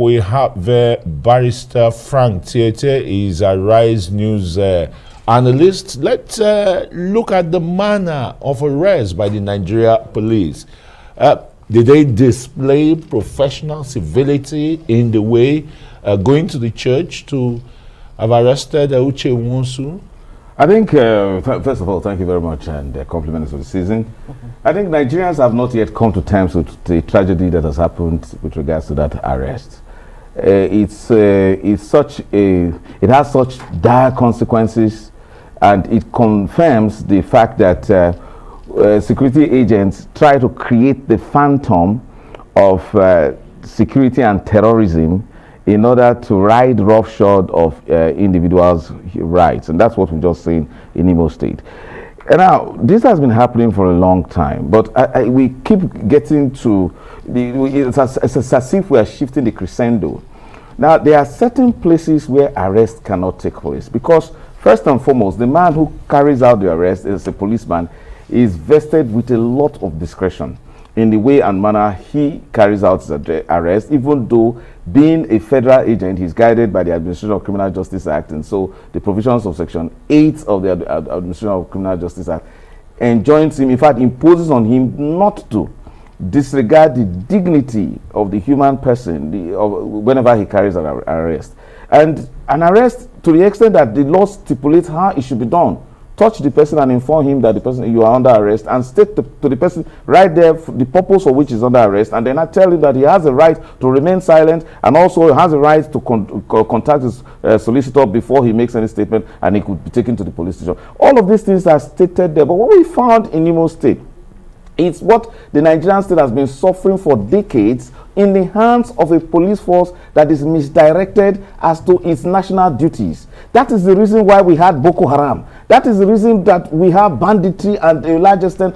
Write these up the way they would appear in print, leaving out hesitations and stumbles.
we have Barrister Frank Tietie is a Rise News analyst. Let's look at the manner of arrest by the Nigeria police. Did they display professional civility in the way going to the church to have arrested Uche Nwosu? I think, first of all, thank you very much, and compliments for the season. I think Nigerians have not yet come to terms with the tragedy that has happened with regards to that arrest. It has such dire consequences, and it confirms the fact that security agents try to create the phantom of security and terrorism in order to ride roughshod of individuals' rights. And that's what we've just seen in Imo State. And now, this has been happening for a long time, but we keep getting to, it's as if we are shifting the crescendo. Now, there are certain places where arrest cannot take place because, first and foremost, the man who carries out the arrest as a policeman is vested with a lot of discretion in the way and manner he carries out his arrest, even though being a federal agent, he's guided by the Administration of Criminal Justice Act, and so the provisions of Section 8 of the Administration of Criminal Justice Act enjoins him, in fact, imposes on him not to disregard the dignity of the human person whenever he carries an arrest. And an arrest, to the extent that the law stipulates how it should be done, touch the person and inform him that the person you are under arrest, and state to the person right there the purpose for which is under arrest, and then I tell him that he has a right to remain silent and also has a right to contact his solicitor before he makes any statement, and he could be taken to the police station. All of these things are stated there, but what we found in Imo State, it's what the Nigerian state has been suffering for decades in the hands of a police force that is misdirected as to its national duties. That is the reason why we had Boko Haram. That is the reason that we have banditry and, to a large extent,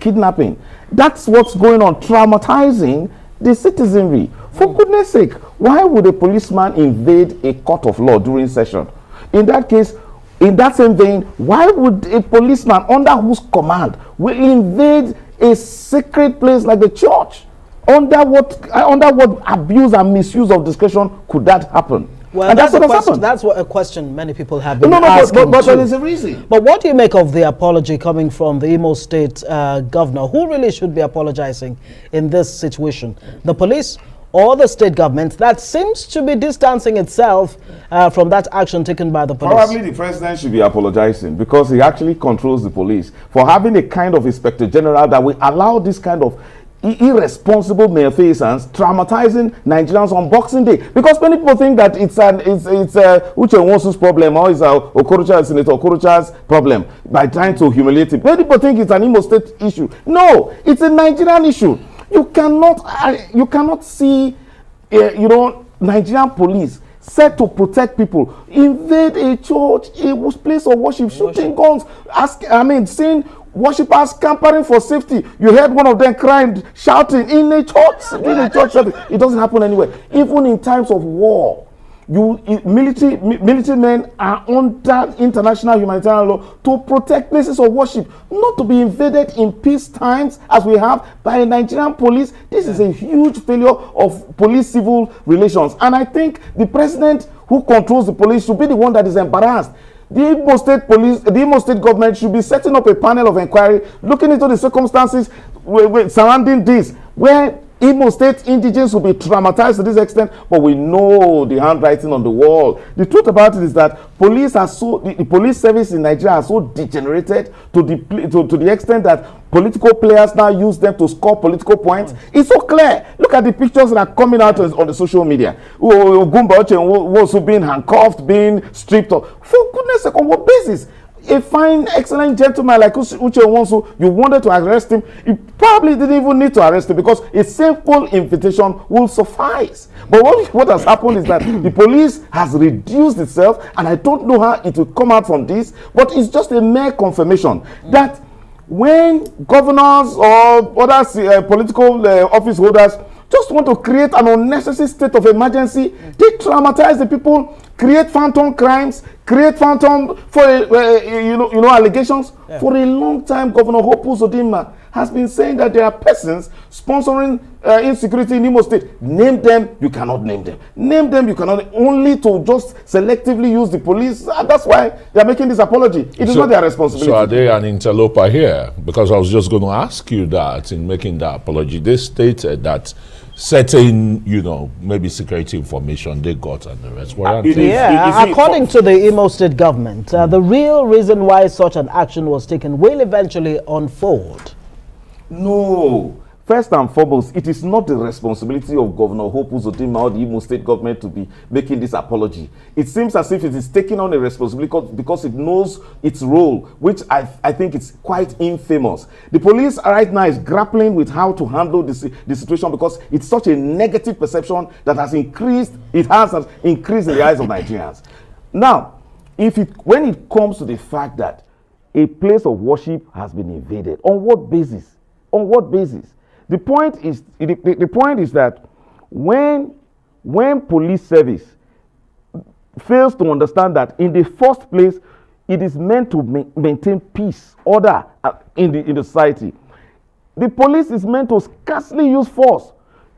kidnapping. That's what's going on, traumatizing the citizenry. For goodness sake, why would a policeman invade a court of law during session? In that case, in that same vein, why would a policeman under whose command will invade a sacred place like the church? Under what abuse and misuse of discretion could that happen? Well, and that's what a question many people have been asking. But there is a reason. But what do you make of the apology coming from the Imo State governor? Who really should be apologizing in this situation? The police or the state government that seems to be distancing itself from that action taken by the police? Probably the president should be apologizing because he actually controls the police for having a kind of inspector general that will allow this kind of irresponsible malfeasance traumatizing Nigerians on Boxing Day, because many people think that it's Uche Nwosu's problem or it's Senator Okorocha's problem by trying to humiliate him. Many people think it's an Imo State issue. No, it's a Nigerian issue. You cannot see Nigerian police set to protect people invade a church, a place of worship, shooting guns, seeing worshippers scampering for safety. You heard one of them crying, shouting in a church, during a church service. It doesn't happen anywhere. Even in times of war, military men are under international humanitarian law to protect places of worship, not to be invaded in peace times as we have by a Nigerian police. This is a huge failure of police-civil relations. And I think the president who controls the police should be the one that is embarrassed. The Imo State police, the Imo State government should be setting up a panel of inquiry looking into the circumstances surrounding this, where Imo State indigents will be traumatized to this extent, but we know the handwriting on the wall. The truth about it is that the police service in Nigeria are so degenerated to the extent that political players now use them to score political points. It's so clear. Look at the pictures that are coming out on the social media. Uche Nwosu being handcuffed, being stripped off. For goodness sake, on what basis? A fine, excellent gentleman like Uche Nwosu, you wanted to arrest him, you probably didn't even need to arrest him because a simple invitation will suffice. But what has happened is that the police has reduced itself, and I don't know how it will come out from this, but it's just a mere confirmation that when governors or other political office holders just want to create an unnecessary state of emergency, they traumatize the people, create phantom crimes, create phantom for allegations. Yeah. For a long time, Governor Hope Uzodinma has been saying that there are persons sponsoring insecurity in Imo State. Name them, you cannot name them. Name them, you cannot, only to just selectively use the police. That's why they are making this apology. It is not their responsibility. So are they an interloper here? Because I was just going to ask you that in making that apology. They stated that certain, maybe security information they got and the rest. According to the Imo State government, the real reason why such an action was taken will eventually unfold. No. First and foremost, it is not the responsibility of Governor Hope Uzodinma or the Imo State government to be making this apology. It seems as if it is taking on a responsibility because it knows its role, which I think it's quite infamous. The police right now is grappling with how to handle the situation because it's such a negative perception that has increased in the eyes of Nigerians. Now, when it comes to the fact that a place of worship has been invaded, on what basis? On what basis? The point is that when police service fails to understand that in the first place it is meant to maintain peace, order in the society, the police is meant to scarcely use force.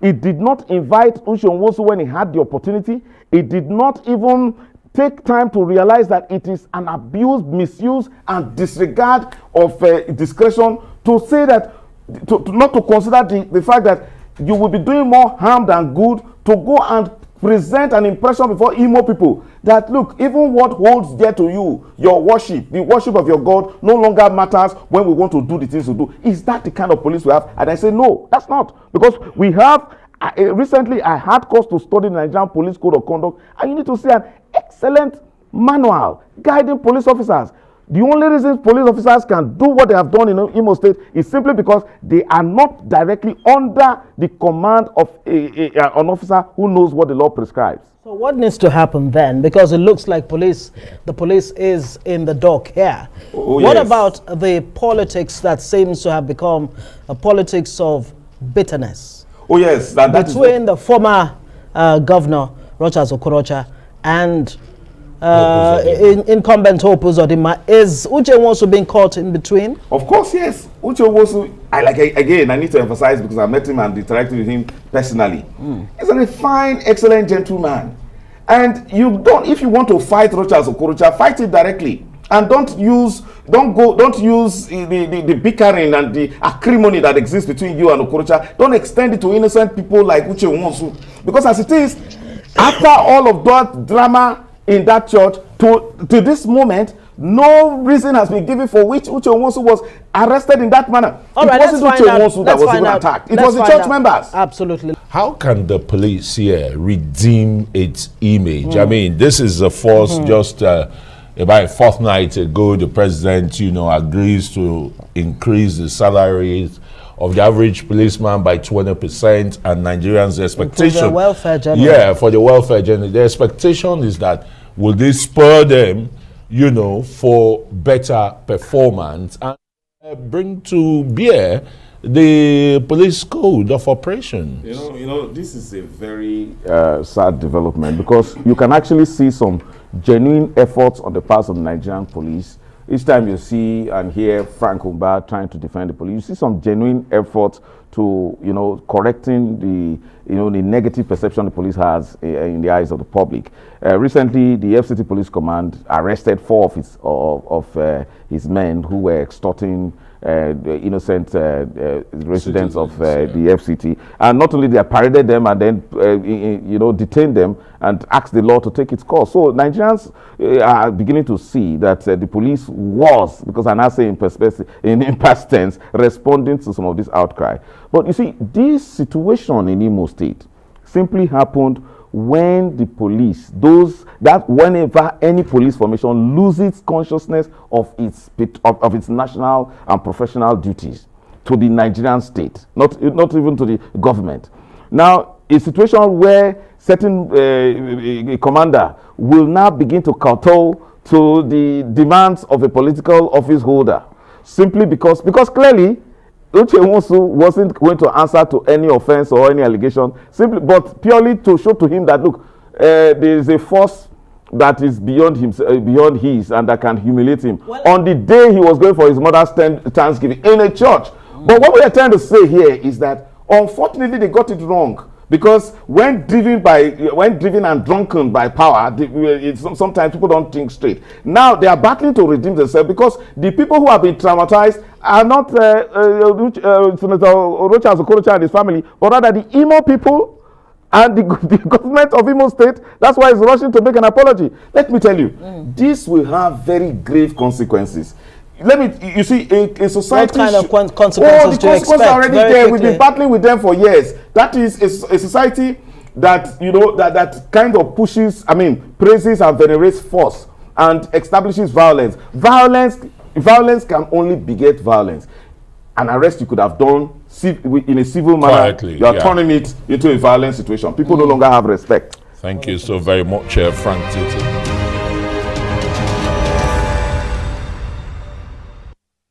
It did not invite Uche Nwosu when he had the opportunity. It did not even take time to realize that it is an abuse, misuse, and disregard of discretion to say that not to consider the fact that you will be doing more harm than good to go and present an impression before Imo people that, look, even what holds dear to you, your worship, the worship of your God, no longer matters when we want to do the things to do. Is that the kind of police we have? And I say, no, that's not. Because we have, recently I had cause to study the Nigerian Police Code of Conduct, and you need to see an excellent manual guiding police officers. The only reason police officers can do what they have done in Imo State is simply because they are not directly under the command of an officer who knows what the law prescribes. So what needs to happen then? Because it looks like the police is in the dock here. What about the politics that seems to have become a politics of bitterness? Oh yes, between the former governor Rochas Okorocha and incumbent Hope Uzodinma. Is Uche Nwosu being caught in between? Of course, yes. Uche Nwosu, I need to emphasize because I met him and interacted with him personally. He's a fine, excellent gentleman. And if you want to fight Rochas Okorocha, fight it directly. And don't use the bickering and the acrimony that exists between you and Okorocha. Don't extend it to innocent people like Uche Nwosu. Because as it is, after all of that drama in that church, to this moment, no reason has been given for which Uche Nwosu was arrested in that manner. It wasn't Uche Nwosu that was even attacked. It was the church members. Absolutely. How can the police here redeem its image? I mean, this is the first just about a fortnight ago, the president, agrees to increase the salaries of the average policeman by 20%, and Nigerians' expectation for the welfare general. Yeah, for the welfare general. The expectation is that will this spur them, for better performance and bring to bear the police code of operations. This is a very sad development because you can actually see some genuine efforts on the part of the Nigerian police. Each time you see and hear Frank Umba trying to defend the police, you see some genuine effort to, correcting the negative perception the police has in the eyes of the public. Recently, the FCT Police Command arrested 4 of his men who were extorting the innocent residents of the FCT, and not only they paraded them and then detained them and asked the law to take its course. So Nigerians are beginning to see that the police was, because I now say in past tense, responding to some of this outcry. But you see, this situation in Imo State simply happened when the police, whenever any police formation loses consciousness of its national and professional duties to the Nigerian state, not even to the government. Now, a situation where certain commander will now begin to kowtow to the demands of a political office holder, simply because clearly Uche Nwosu wasn't going to answer to any offense or any allegation, but purely to show to him that, look, there is a force that is beyond his, and that can humiliate him. On the day he was going for his mother's Thanksgiving in a church. But what we are trying to say here is that Unfortunately, they got it wrong. Because when driven and drunken by power, sometimes people don't think straight. Now they are battling to redeem themselves because the people who have been traumatized are not Senator Orocha Okorocha and his family, but rather the Imo people and the government of Imo State. That's why it's rushing to make an apology. Let me tell you, this will have very grave consequences. You see, a society. What kind of consequences do you expect? Are already there. We've been battling with them for years. That is a society that, that kind of pushes, praises and venerates force and establishes violence. Violence can only beget violence. An arrest you could have done in a civil manner, quietly, you are turning it into a violent situation. People no longer have respect. Thank you so very much, Frank Tietie.